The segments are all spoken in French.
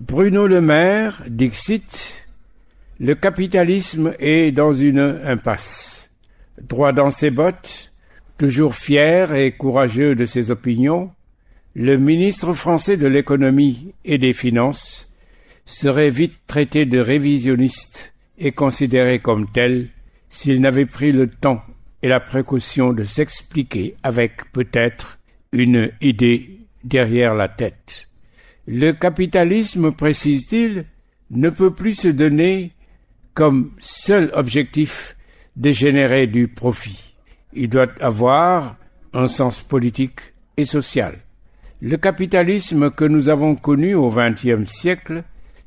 Bruno Le Maire, dixit, le capitalisme est dans une impasse. Droit dans ses bottes, toujours fier et courageux de ses opinions, le ministre français de l'économie et des finances serait vite traité de révisionniste et considéré comme tel s'il n'avait pris le temps et la précaution de s'expliquer avec peut-être une idée derrière la tête. Le capitalisme, précise-t-il, ne peut plus se donner comme seul objectif de générer du profit. Il doit avoir un sens politique et social. Le capitalisme que nous avons connu au XXe siècle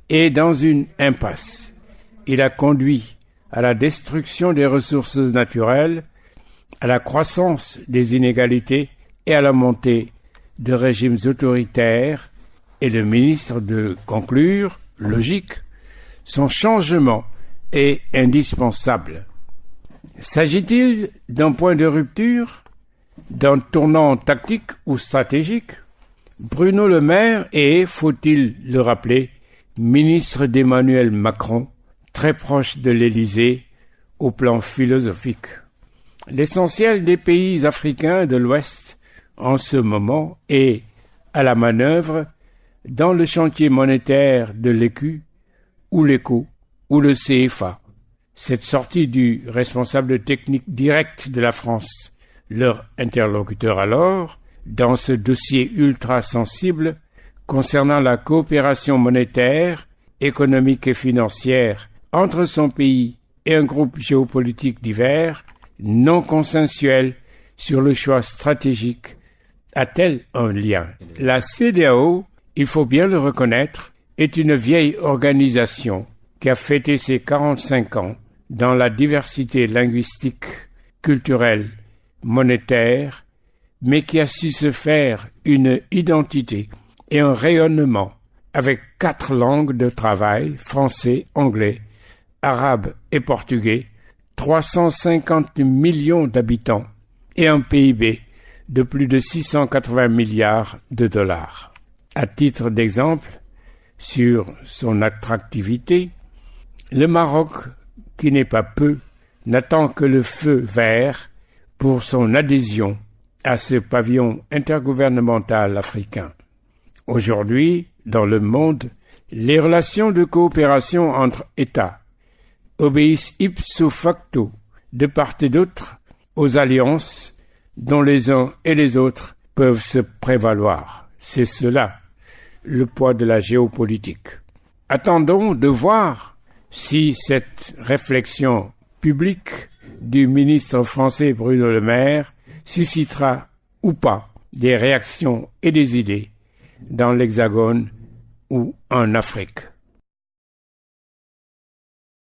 est dans une impasse. Il a conduit à la destruction des ressources naturelles, à la croissance des inégalités et à la montée de régimes autoritaires, et le ministre de conclure, logique, son changement est indispensable. S'agit-il d'un point de rupture, d'un tournant tactique ou stratégique? Bruno Le Maire est, faut-il le rappeler, ministre d'Emmanuel Macron, très proche de l'Élysée au plan philosophique. L'essentiel des pays africains de l'Ouest, en ce moment, est à la manœuvre dans le chantier monétaire de l'écu, ou l'éco, ou le CFA. Cette sortie du responsable technique direct de la France, leur interlocuteur alors, dans ce dossier ultra sensible concernant la coopération monétaire, économique et financière entre son pays et un groupe géopolitique divers, non consensuel sur le choix stratégique, a-t-elle un lien? La CEDEAO, il faut bien le reconnaître, est une vieille organisation qui a fêté ses 45 ans dans la diversité linguistique, culturelle, monétaire, mais qui a su se faire une identité et un rayonnement avec 4 langues de travail, français, anglais, arabe et portugais, 350 millions d'habitants et un PIB de plus de 680 milliards de dollars. À titre d'exemple, sur son attractivité, le Maroc, qui n'est pas peu, n'attend que le feu vert pour son adhésion à ce pavillon intergouvernemental africain. Aujourd'hui, dans le monde, les relations de coopération entre États obéissent ipso facto, de part et d'autre, aux alliances dont les uns et les autres peuvent se prévaloir. C'est cela, le poids de la géopolitique. Attendons de voir si cette réflexion publique du ministre français Bruno Le Maire suscitera ou pas des réactions et des idées dans l'Hexagone ou en Afrique.